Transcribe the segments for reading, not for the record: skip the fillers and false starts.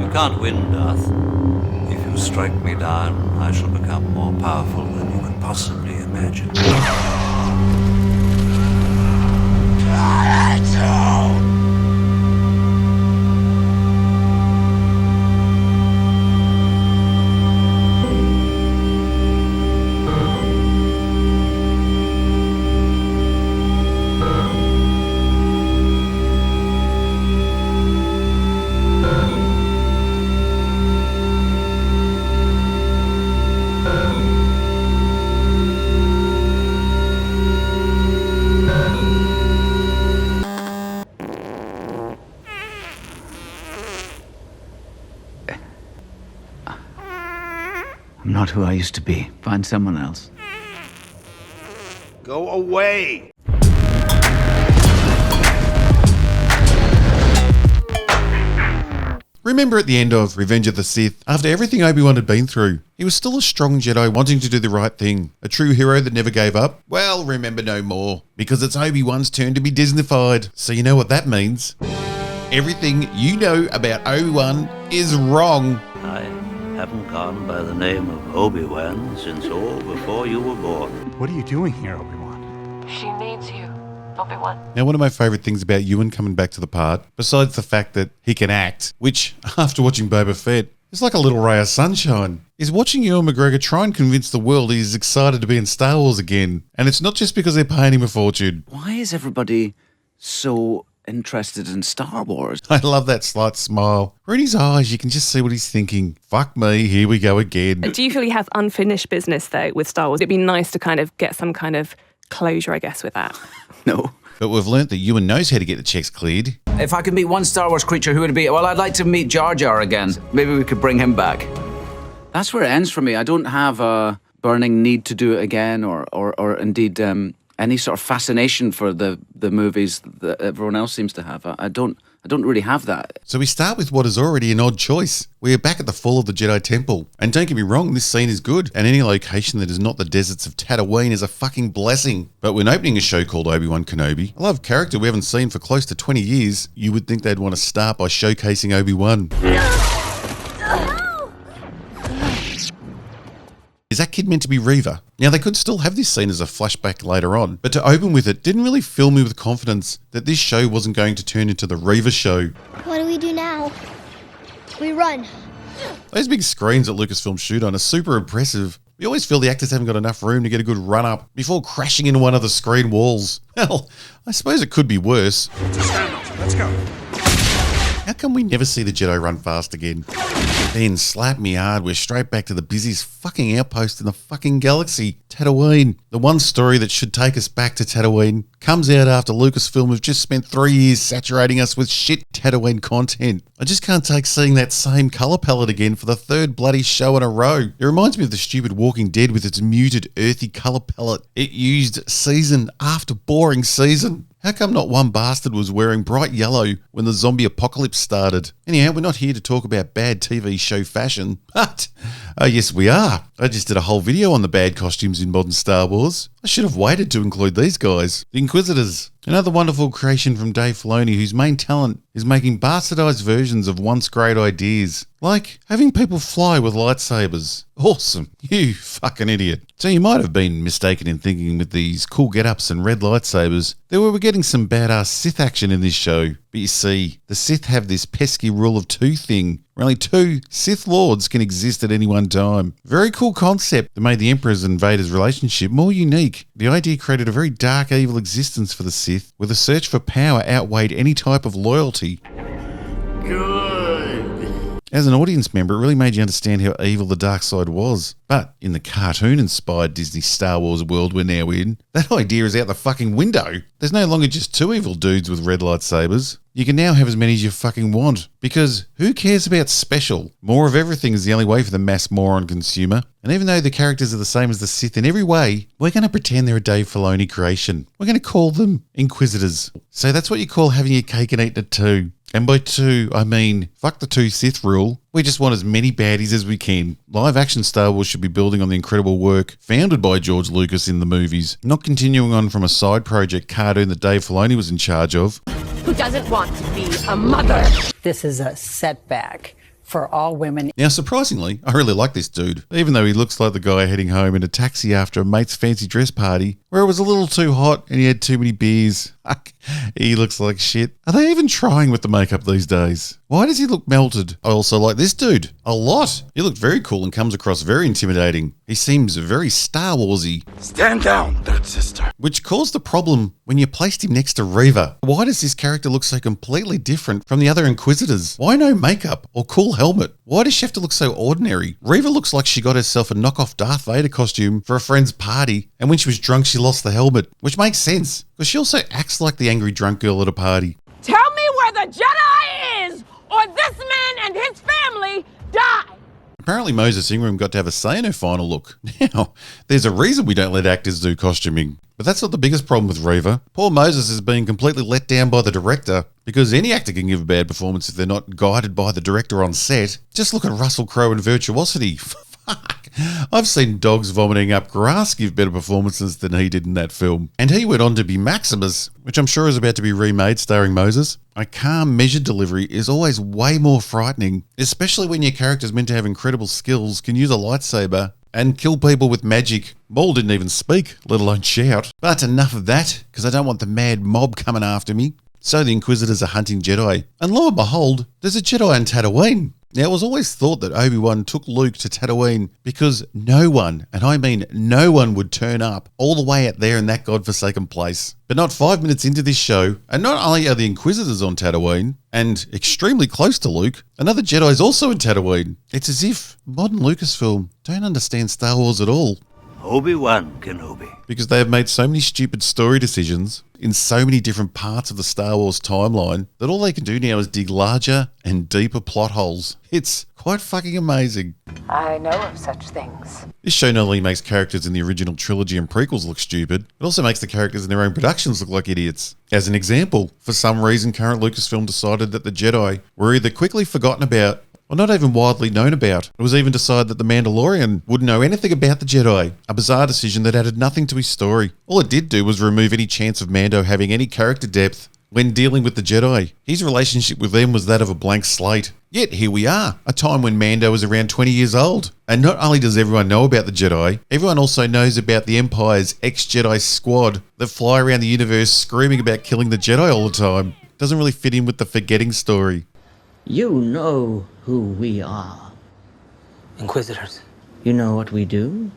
You can't win, Darth. If you strike me down, I shall become more powerful than you can possibly imagine. I'm not who I used to be. Find someone else. Go away! Remember at the end of Revenge of the Sith, after everything Obi-Wan had been through, he was still a strong Jedi wanting to do the right thing, a true hero that never gave up? Well, remember no more, because it's Obi-Wan's turn to be Disneyfied. So you know what that means. Everything you know about Obi-Wan is wrong. I haven't gone by the name of Obi-Wan since all before you were born. What are you doing here, Obi-Wan? She needs you, Obi-Wan. Now, one of my favourite things about Ewan coming back to the part, besides the fact that he can act, which, after watching Boba Fett, is like a little ray of sunshine, is watching Ewan McGregor try and convince the world he's excited to be in Star Wars again. And it's not just because they're paying him a fortune. Why is everybody so interested in Star Wars? I love that slight smile. Read his eyes, you can just see what he's thinking. Fuck me, here we go again. Do you feel you have unfinished business, though, with Star Wars? It'd be nice to kind of get some kind of closure, I guess, with that. No. But we've learnt that Ewan knows how to get the checks cleared. If I could meet one Star Wars creature, who would it be? Well, I'd like to meet Jar Jar again. Maybe we could bring him back. That's where it ends for me. I don't have a burning need to do it again or indeed any sort of fascination for the movies that everyone else seems to have. I don't really have that. So we start with what is already an odd choice. We are back at the fall of the Jedi Temple. And don't get me wrong, this scene is good. And any location that is not the deserts of Tatooine is a fucking blessing. But when opening a show called Obi-Wan Kenobi, a love character we haven't seen for close to 20 years, you would think they'd want to start by showcasing Obi-Wan. Is that kid meant to be Reva? Now, they could still have this scene as a flashback later on, but to open with it didn't really fill me with confidence that this show wasn't going to turn into the Reva show. What do we do now? We run. Those big screens that Lucasfilm shoot on are super impressive. We always feel the actors haven't got enough room to get a good run-up before crashing into one of the screen walls. Well, I suppose it could be worse. Let's go. How come we never see the Jedi run fast again? Then, slap me hard, we're straight back to the busiest fucking outpost in the fucking galaxy, Tatooine. The one story that should take us back to Tatooine comes out after Lucasfilm have just spent 3 years saturating us with shit Tatooine content. I just can't take seeing that same colour palette again for the third bloody show in a row. It reminds me of the stupid Walking Dead with its muted, earthy colour palette it used season after boring season. How come not one bastard was wearing bright yellow when the zombie apocalypse started? Anyhow, we're not here to talk about bad TV show fashion, but yes we are. I just did a whole video on the bad costumes in modern Star Wars. I should have waited to include these guys. The Inquisitors. Another wonderful creation from Dave Filoni, whose main talent is making bastardized versions of once great ideas. Like having people fly with lightsabers. Awesome. You fucking idiot. So you might have been mistaken in thinking with these cool get-ups and red lightsabers that we were getting some badass Sith action in this show. But you see, the Sith have this pesky rule of two thing, where only 2 Sith Lords can exist at any one time. Very cool concept that made the Emperor's and Vader's relationship more unique. The idea created a very dark, evil existence for the Sith, where the search for power outweighed any type of loyalty. Good. As an audience member, it really made you understand how evil the dark side was. But in the cartoon-inspired Disney Star Wars world we're now in, that idea is out the fucking window. There's no longer just 2 evil dudes with red lightsabers. You can now have as many as you fucking want. Because who cares about special? More of everything is the only way for the mass moron consumer. And even though the characters are the same as the Sith in every way, we're going to pretend they're a Dave Filoni creation. We're going to call them Inquisitors. So that's what you call having your cake and eating it too. And by 2, I mean, fuck the 2 Sith rule. We just want as many baddies as we can. Live action Star Wars should be building on the incredible work founded by George Lucas in the movies, not continuing on from a side project cartoon that Dave Filoni was in charge of. who doesn't want to be a mother. This is a setback for all women. Now, surprisingly, I really like this dude, even though he looks like the guy heading home in a taxi after a mate's fancy dress party where it was a little too hot and he had too many beers. Fuck, he looks like shit. Are they even trying with the makeup these days? Why does he look melted? I also like this dude a lot. He looked very cool and comes across very intimidating. He seems very Star Warsy. Stand down, third sister. Which caused the problem when you placed him next to Reva. Why does this character look so completely different from the other Inquisitors? Why no makeup or cool helmet? Why does she have to look so ordinary? Reva looks like she got herself a knockoff Darth Vader costume for a friend's party, and when she was drunk she lost the helmet, which makes sense, because she also acts like the angry drunk girl at a party. Tell me where the Jedi is, or this man and his family die. Apparently Moses Ingram got to have a say in her final look. Now, there's a reason we don't let actors do costuming. But that's not the biggest problem with Reva. Poor Moses is being completely let down by the director, because any actor can give a bad performance if they're not guided by the director on set. Just look at Russell Crowe in Virtuosity. Fuck. I've seen dogs vomiting up grass give better performances than he did in that film. And he went on to be Maximus, which I'm sure is about to be remade starring Moses. A calm, measured delivery is always way more frightening, especially when your character's meant to have incredible skills, can use a lightsaber, and kill people with magic. Maul didn't even speak, let alone shout. But enough of that, because I don't want the mad mob coming after me. So the Inquisitors are hunting Jedi, and lo and behold, there's a Jedi on Tatooine. Now, it was always thought that Obi-Wan took Luke to Tatooine because no one, and I mean no one, would turn up all the way out there in that godforsaken place. But not 5 minutes into this show, and not only are the Inquisitors on Tatooine, and extremely close to Luke, another Jedi is also in Tatooine. It's as if modern Lucasfilm don't understand Star Wars at all. Obi-Wan Kenobi. Because they have made so many stupid story decisions in so many different parts of the Star Wars timeline that all they can do now is dig larger and deeper plot holes. It's quite fucking amazing. I know of such things. This show not only makes characters in the original trilogy and prequels look stupid, it also makes the characters in their own productions look like idiots. As an example, for some reason current Lucasfilm decided that the Jedi were either quickly forgotten about or not even widely known about. It was even decided that the Mandalorian wouldn't know anything about the Jedi, a bizarre decision that added nothing to his story. All it did do was remove any chance of Mando having any character depth when dealing with the Jedi. His relationship with them was that of a blank slate. Yet here we are, a time when Mando was around 20 years old. And not only does everyone know about the Jedi, everyone also knows about the Empire's ex-Jedi squad that fly around the universe screaming about killing the Jedi all the time. Doesn't really fit in with the forgetting story. You know who we are. Inquisitors. You know what we do?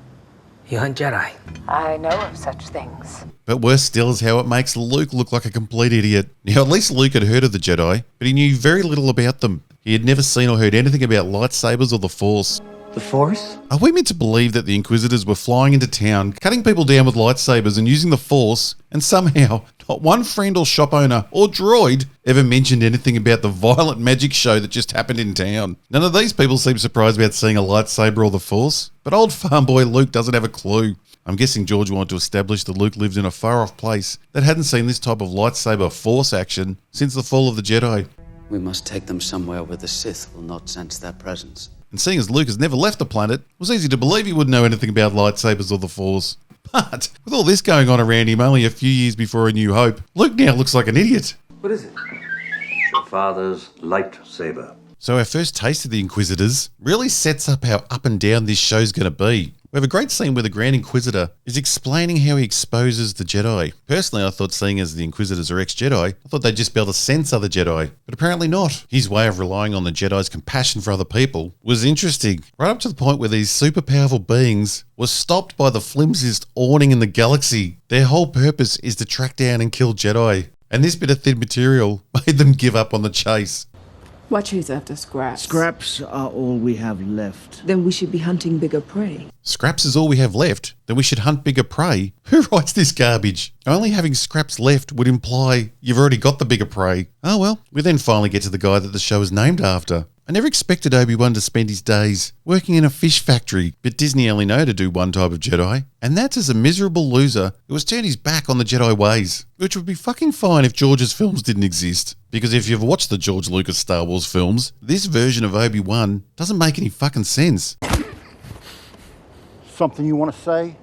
You hunt Jedi. I know of such things. But worse still is how it makes Luke look like a complete idiot. Now, at least Luke had heard of the Jedi, but he knew very little about them. He had never seen or heard anything about lightsabers or the Force. The Force? Are we meant to believe that the Inquisitors were flying into town, cutting people down with lightsabers and using the Force, and somehow not one friend or shop owner or droid ever mentioned anything about the violent magic show that just happened in town? None of these people seem surprised about seeing a lightsaber or the Force, but old farm boy Luke doesn't have a clue. I'm guessing George wanted to establish that Luke lived in a far-off place that hadn't seen this type of lightsaber Force action since the fall of the Jedi. We must take them somewhere where the Sith will not sense their presence. And seeing as Luke has never left the planet, it was easy to believe he wouldn't know anything about lightsabers or the Force. But with all this going on around him only a few years before A New Hope, Luke now looks like an idiot. What is it? Father's lightsaber. So our first taste of the Inquisitors really sets up how up and down this show's going to be. We have a great scene where the Grand Inquisitor is explaining how he exposes the Jedi. Personally, I thought seeing as the Inquisitors are ex-Jedi, I thought they'd just be able to sense other Jedi, but apparently not. His way of relying on the Jedi's compassion for other people was interesting, right up to the point where these super powerful beings were stopped by the flimsiest awning in the galaxy. Their whole purpose is to track down and kill Jedi, and this bit of thin material made them give up on the chase. Watch who's after scraps. Scraps are all we have left. Then we should be hunting bigger prey. Scraps is all we have left? Then we should hunt bigger prey? Who writes this garbage? Only having scraps left would imply you've already got the bigger prey. Oh well, we then finally get to the guy that the show is named after. I never expected Obi-Wan to spend his days working in a fish factory, but Disney only know to do one type of Jedi, and that's as a miserable loser who has turned his back on the Jedi ways, which would be fucking fine if George's films didn't exist. Because if you've watched the George Lucas Star Wars films, this version of Obi-Wan doesn't make any fucking sense. Something you want to say?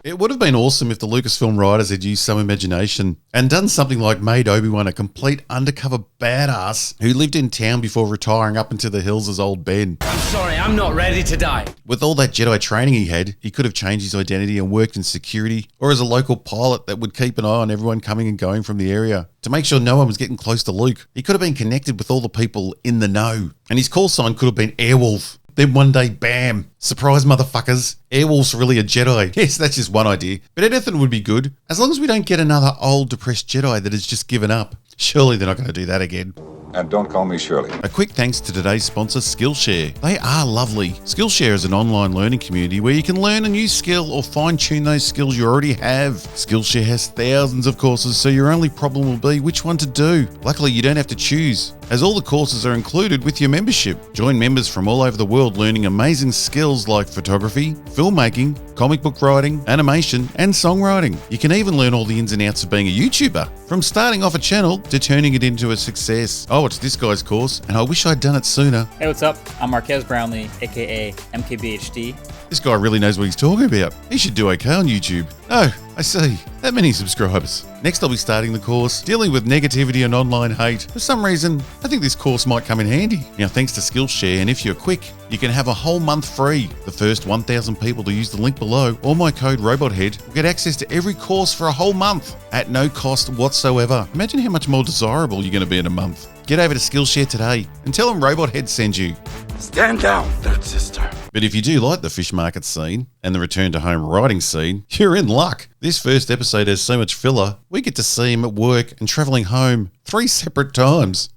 It would have been awesome if the Lucasfilm writers had used some imagination and done something like made Obi-Wan a complete undercover badass who lived in town before retiring up into the hills as old Ben. I'm sorry, I'm not ready to die. With all that Jedi training he had, he could have changed his identity and worked in security or as a local pilot that would keep an eye on everyone coming and going from the area to make sure no one was getting close to Luke. He could have been connected with all the people in the know, and his call sign could have been Airwolf. Then one day, bam, surprise motherfuckers, Airwolf's really a Jedi. Yes, that's just one idea, but anything would be good, as long as we don't get another old depressed Jedi that has just given up. Surely they're not going to do that again. And don't call me Shirley. A quick thanks to today's sponsor, Skillshare. They are lovely. Skillshare is an online learning community where you can learn a new skill or fine-tune those skills you already have. Skillshare has thousands of courses, so your only problem will be which one to do. Luckily, you don't have to choose, as all the courses are included with your membership. Join members from all over the world learning amazing skills like photography, filmmaking, comic book writing, animation, and songwriting. You can even learn all the ins and outs of being a YouTuber, from starting off a channel to turning it into a success. Oh, it's this guy's course, and I wish I'd done it sooner. Hey, what's up? I'm Marquez Brownlee, aka MKBHD. This guy really knows what he's talking about. He should do okay on YouTube. Oh, I see. That many subscribers. Next, I'll be starting the course dealing with negativity and online hate. For some reason, I think this course might come in handy. Now, thanks to Skillshare, and if you're quick, you can have a whole month free. The first 1,000 people to use the link below or my code ROBOTHEAD will get access to every course for a whole month at no cost whatsoever. Imagine how much more desirable you're going to be in a month. Get over to Skillshare today and tell them RobotHead sends you. Stand down, Third Sister. But if you do like the fish market scene and the return to home writing scene, you're in luck. This first episode has so much filler, we get to see him at work and travelling home 3 separate times.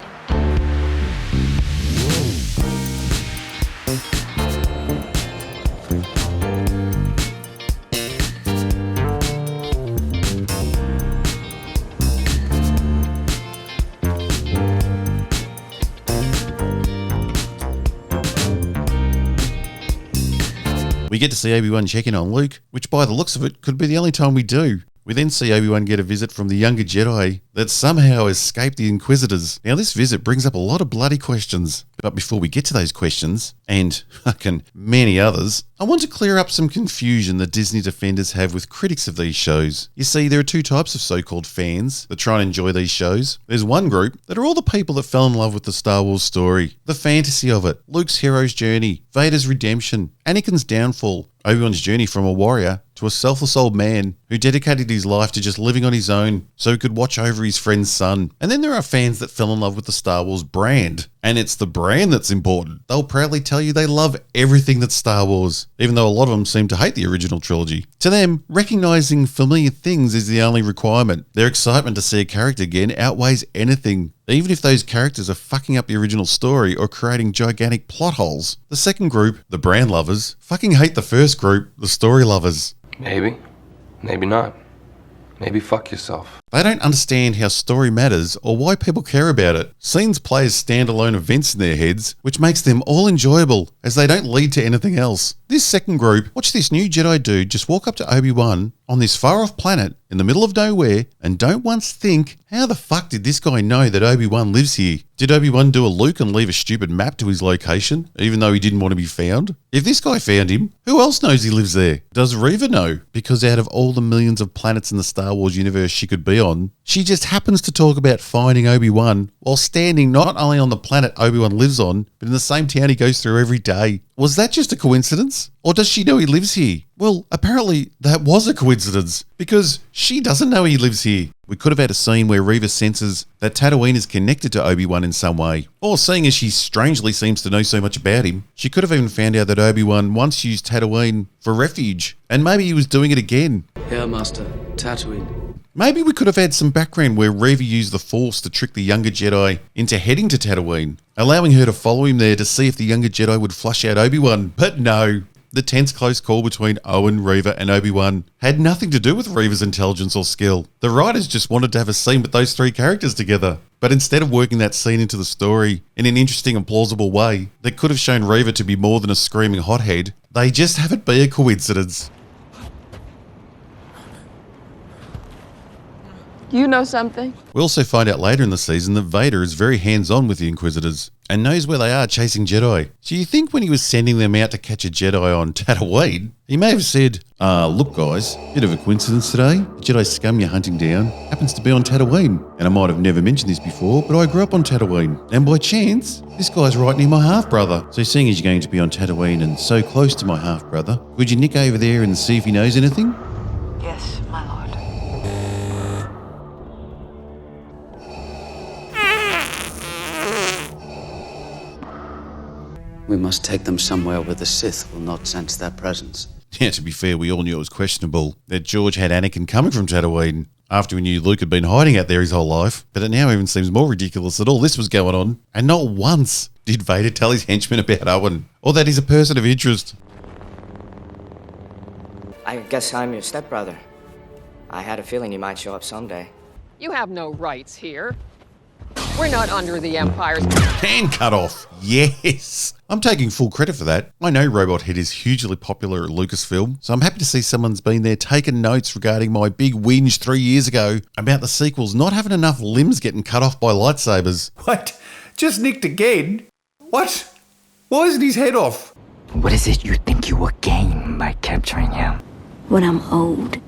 We get to see Obi-Wan check in on Luke, which by the looks of it could be the only time we do. We then see Obi-Wan get a visit from the younger Jedi that somehow escaped the Inquisitors. Now this visit brings up a lot of bloody questions. But before we get to those questions, and fucking many others, I want to clear up some confusion that Disney defenders have with critics of these shows. You see, there are 2 types of so-called fans that try and enjoy these shows. There's one group that are all the people that fell in love with the Star Wars story, the fantasy of it, Luke's hero's journey, Vader's redemption, Anakin's downfall, Obi-Wan's journey from a warrior to a selfless old man who dedicated his life to just living on his own so he could watch over his friend's son. And then there are fans that fell in love with the Star Wars brand. And it's the brand that's important. They'll proudly tell you they love everything that's Star Wars, even though a lot of them seem to hate the original trilogy. To them, recognizing familiar things is the only requirement. Their excitement to see a character again outweighs anything, even if those characters are fucking up the original story or creating gigantic plot holes. The second group, the brand lovers, fucking hate the first group, the story lovers. Maybe. Maybe not. Maybe fuck yourself. They don't understand how story matters or why people care about it. Scenes play as standalone events in their heads, which makes them all enjoyable, as they don't lead to anything else. This second group watch this new Jedi dude just walk up to Obi-Wan on this far-off planet in the middle of nowhere and don't once think, how the fuck did this guy know that Obi-Wan lives here? Did Obi-Wan do a Luke and leave a stupid map to his location, even though he didn't want to be found? If this guy found him, who else knows he lives there? Does Reva know? Because out of all the millions of planets in the Star Wars universe she could be on, she just happens to talk about finding Obi-Wan while standing not only on the planet Obi-Wan lives on, but in the same town he goes through every day. Was that just a coincidence? Or does she know he lives here? Well, apparently that was a coincidence, because she doesn't know he lives here. We could have had a scene where Reva senses that Tatooine is connected to Obi-Wan in some way. Or seeing as she strangely seems to know so much about him, she could have even found out that Obi-Wan once used Tatooine for refuge, and maybe he was doing it again. Here, Master. Tatooine. Maybe we could have had some background where Reva used the Force to trick the younger Jedi into heading to Tatooine, allowing her to follow him there to see if the younger Jedi would flush out Obi-Wan. But no. The tense close call between Owen, Reva and Obi-Wan had nothing to do with Reva's intelligence or skill. The writers just wanted to have a scene with those 3 characters together. But instead of working that scene into the story in an interesting and plausible way that could have shown Reva to be more than a screaming hothead, they just have it be a coincidence. You know something? We also find out later in the season that Vader is very hands-on with the Inquisitors. and knows where they are chasing Jedi. So you think when he was sending them out to catch a Jedi on Tatooine, he may have said, look guys, bit of a coincidence today. The Jedi scum you're hunting down happens to be on Tatooine. And I might have never mentioned this before, but I grew up on Tatooine. And by chance, this guy's right near my half-brother. So seeing as you're going to be on Tatooine and so close to my half-brother, could you nick over there and see if he knows anything? Yes, my lord. We must take them somewhere where the Sith will not sense their presence. Yeah, to be fair, we all knew it was questionable that George had Anakin coming from Tatooine after we knew Luke had been hiding out there his whole life. But it now even seems more ridiculous that all this was going on, and not once did Vader tell his henchmen about Owen, or that he's a person of interest. I guess I'm your stepbrother. I had a feeling you might show up someday. You have no rights here. We're not under the Empire's... Hand cut off. Yes. I'm taking full credit for that. I know Robot Head is hugely popular at Lucasfilm, so I'm happy to see someone's been there taking notes regarding my big whinge 3 years ago about the sequels not having enough limbs getting cut off by lightsabers. What? Just nicked again? What? Why isn't his head off? What is it you think you will gain by capturing him? When I'm old.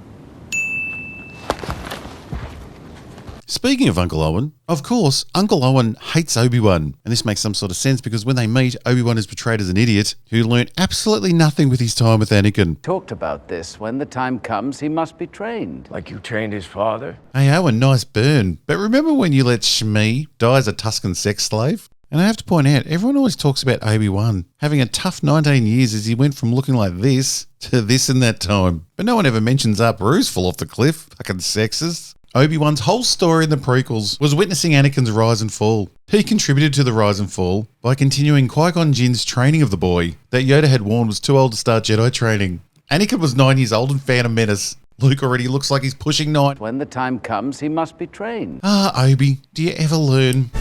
Speaking of Uncle Owen, of course, Uncle Owen hates Obi-Wan, and this makes some sort of sense because when they meet, Obi-Wan is portrayed as an idiot who learnt absolutely nothing with his time with Anakin. Talked about this. When the time comes, he must be trained. Like you trained his father? Hey Owen, nice burn. But remember when you let Shmi die as a Tusken sex slave? And I have to point out, everyone always talks about Obi-Wan having a tough 19 years as he went from looking like this to this in that time. But no one ever mentions Aunt Beru's fall off the cliff. Fucking sexist. Obi-Wan's whole story in the prequels was witnessing Anakin's rise and fall. He contributed to the rise and fall by continuing Qui-Gon Jinn's training of the boy that Yoda had warned was too old to start Jedi training. Anakin was 9 years old in Phantom Menace. Luke already looks like he's pushing 9. When the time comes, he must be trained. Obi, do you ever learn?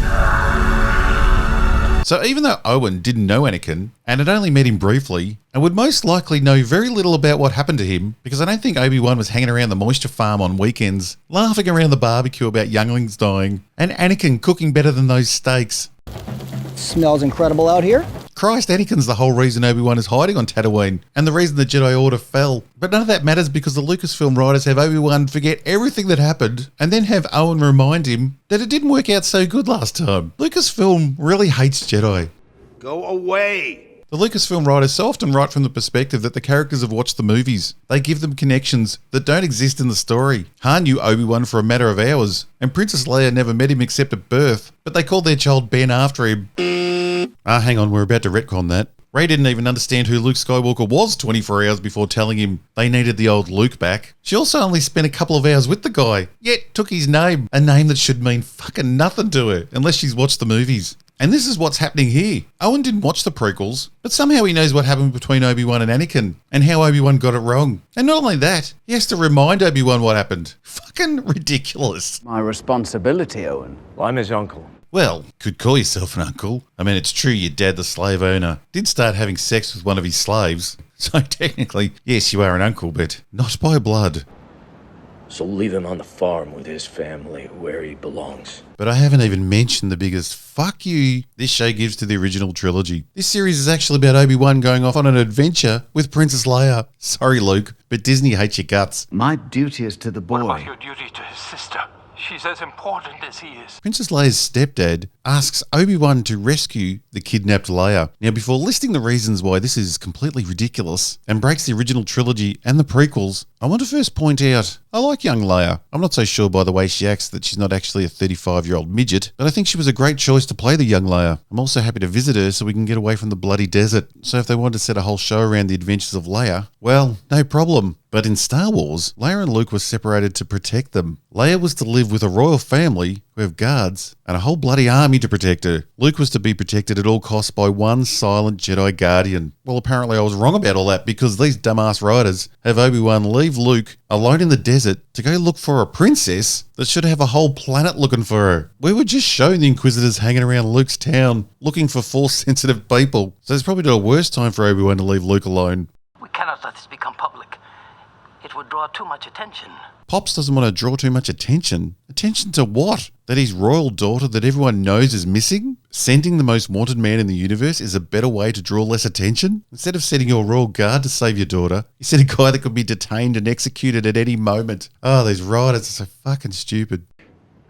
So even though Owen didn't know Anakin and had only met him briefly and would most likely know very little about what happened to him, because I don't think Obi-Wan was hanging around the moisture farm on weekends, laughing around the barbecue about younglings dying, and Anakin cooking better than those steaks. Smells incredible out here. Christ, Anakin's the whole reason Obi-Wan is hiding on Tatooine and the reason the Jedi Order fell. But none of that matters because the Lucasfilm writers have Obi-Wan forget everything that happened and then have Owen remind him that it didn't work out so good last time. Lucasfilm really hates Jedi. Go away! The Lucasfilm writers so often write from the perspective that the characters have watched the movies. They give them connections that don't exist in the story. Han knew Obi-Wan for a matter of hours, and Princess Leia never met him except at birth, but they called their child Ben after him. Hang on, we're about to retcon that. Rey didn't even understand who Luke Skywalker was 24 hours before telling him they needed the old Luke back. She also only spent a couple of hours with the guy, yet took his name, a name that should mean fucking nothing to her, unless she's watched the movies. And this is what's happening here. Owen didn't watch the prequels, but somehow he knows what happened between Obi-Wan and Anakin, and how Obi-Wan got it wrong. And not only that, he has to remind Obi-Wan what happened. Fucking ridiculous. My responsibility, Owen. Well, I'm his uncle. Well, could call yourself an uncle. I mean, it's true your dad, the slave owner, did start having sex with one of his slaves. So technically, yes, you are an uncle, but not by blood. So leave him on the farm with his family, where he belongs. But I haven't even mentioned the biggest fuck you this show gives to the original trilogy. This series is actually about Obi-Wan going off on an adventure with Princess Leia. Sorry, Luke, but Disney hates your guts. My duty is to the boy. What about your duty to his sister? She's as important as he is. Princess Leia's stepdad asks Obi-Wan to rescue the kidnapped Leia. Now, before listing the reasons why this is completely ridiculous and breaks the original trilogy and the prequels, I want to first point out, I like young Leia. I'm not so sure by the way she acts that she's not actually a 35-year-old midget, but I think she was a great choice to play the young Leia. I'm also happy to visit her so we can get away from the bloody desert. So if they wanted to set a whole show around the adventures of Leia, well, no problem. But in Star Wars, Leia and Luke were separated to protect them. Leia was to live with a royal family who have guards and a whole bloody army to protect her. Luke was to be protected at all costs by one silent Jedi guardian. Well, apparently I was wrong about all that because these dumbass writers have Obi-Wan leave Luke alone in the desert to go look for a princess that should have a whole planet looking for her. We were just showing the Inquisitors hanging around Luke's town looking for Force-sensitive people. So it's probably not a worse time for Obi-Wan to leave Luke alone. We cannot let this become public. It It would draw too much attention. Pops doesn't want to draw too much attention. Attention to what? That his royal daughter that everyone knows is missing? Sending the most wanted man in the universe is a better way to draw less attention? Instead of setting your royal guard to save your daughter, you sent a guy that could be detained and executed at any moment. Oh, these writers are so fucking stupid.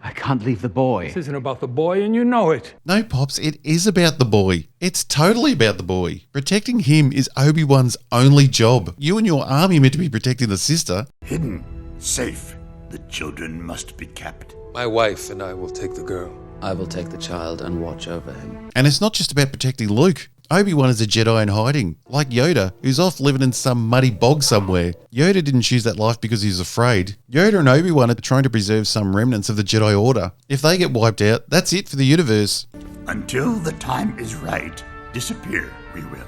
I can't leave the boy. This isn't about the boy, and you know it. No, Pops, it is about the boy. It's totally about the boy. Protecting him is Obi-Wan's only job. You and your army are meant to be protecting the sister. Hidden, safe. The children must be kept. My wife and I will take the girl. I will take the child and watch over him. And it's not just about protecting Luke. Obi-Wan is a Jedi in hiding, like Yoda, who's off living in some muddy bog somewhere. Yoda didn't choose that life because he was afraid. Yoda and Obi-Wan are trying to preserve some remnants of the Jedi Order. If they get wiped out, that's it for the universe. Until the time is right, disappear we will.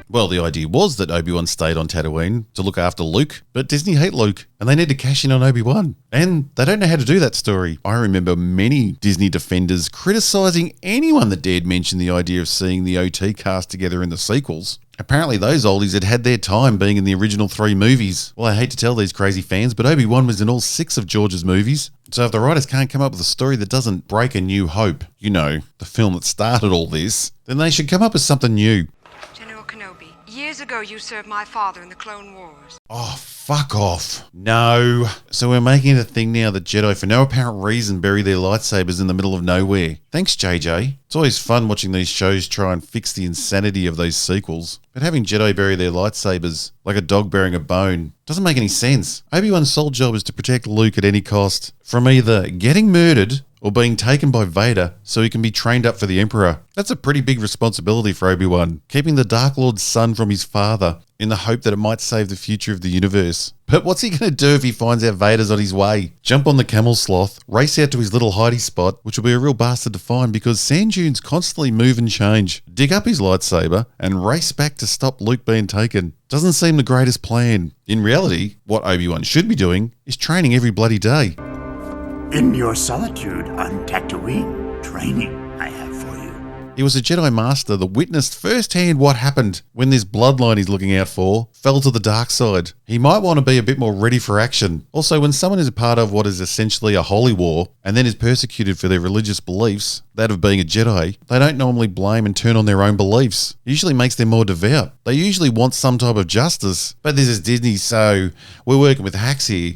Well, the idea was that Obi-Wan stayed on Tatooine to look after Luke, but Disney hate Luke, and they need to cash in on Obi-Wan. And they don't know how to do that story. I remember many Disney defenders criticising anyone that dared mention the idea of seeing the OT cast together in the sequels. Apparently those oldies had had their time being in the original 3 movies. Well, I hate to tell these crazy fans, but Obi-Wan was in all 6 of George's movies. So if the writers can't come up with a story that doesn't break A New Hope, you know, the film that started all this, then they should come up with something new. General Kenobi, years ago you served my father in the Clone Wars. Oh, fuck off. No. So we're making it a thing now that Jedi, for no apparent reason, bury their lightsabers in the middle of nowhere. Thanks, JJ. It's always fun watching these shows try and fix the insanity of those sequels. But having Jedi bury their lightsabers, like a dog burying a bone, doesn't make any sense. Obi-Wan's sole job is to protect Luke at any cost, from either getting murdered or being taken by Vader so he can be trained up for the Emperor. That's a pretty big responsibility for Obi-Wan, keeping the Dark Lord's son from his father in the hope that it might save the future of the universe. But what's he going to do if he finds out Vader's on his way? Jump on the camel sloth, race out to his little hidey spot, which will be a real bastard to find because sand dunes constantly move and change, dig up his lightsaber, and race back to stop Luke being taken. Doesn't seem the greatest plan. In reality, what Obi-Wan should be doing is training every bloody day. In your solitude on Tatooine, training I have for you. He was a Jedi Master that witnessed firsthand what happened when this bloodline he's looking out for fell to the dark side. He might want to be a bit more ready for action. Also, when someone is a part of what is essentially a holy war and then is persecuted for their religious beliefs, that of being a Jedi, they don't normally blame and turn on their own beliefs. It usually makes them more devout. They usually want some type of justice. But this is Disney, so we're working with hacks here.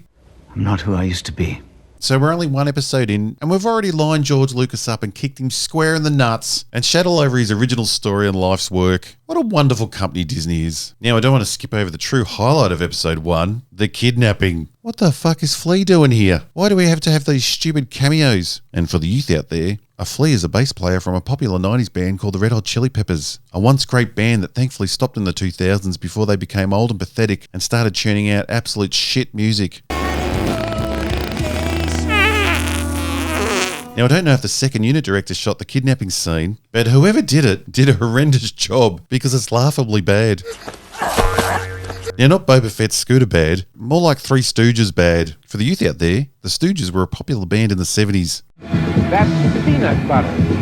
I'm not who I used to be. So we're only 1 episode in, and we've already lined George Lucas up and kicked him square in the nuts and shat all over his original story and life's work. What a wonderful company Disney is. Now, I don't want to skip over the true highlight of episode 1, the kidnapping. What the fuck is Flea doing here? Why do we have to have these stupid cameos? And for the youth out there, a Flea is a bass player from a popular 90s band called the Red Hot Chili Peppers, a once great band that thankfully stopped in the 2000s before they became old and pathetic and started churning out absolute shit music. Now, I don't know if the second unit director shot the kidnapping scene, but whoever did it did a horrendous job because it's laughably bad. Now, not Boba Fett's scooter bad, more like Three Stooges bad. For the youth out there, the Stooges were a popular band in the 70s. That's peanut butter.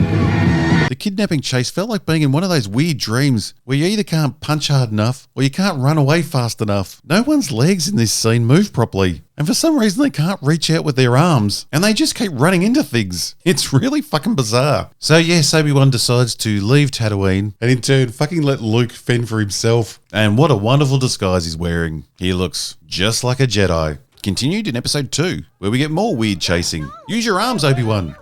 The kidnapping chase felt like being in one of those weird dreams where you either can't punch hard enough or you can't run away fast enough. No one's legs in this scene move properly. And for some reason they can't reach out with their arms and they just keep running into things. It's really fucking bizarre. So yes, Obi-Wan decides to leave Tatooine and in turn fucking let Luke fend for himself. And what a wonderful disguise he's wearing. He looks just like a Jedi. Continued in episode 2, where we get more weird chasing. Use your arms, Obi-Wan.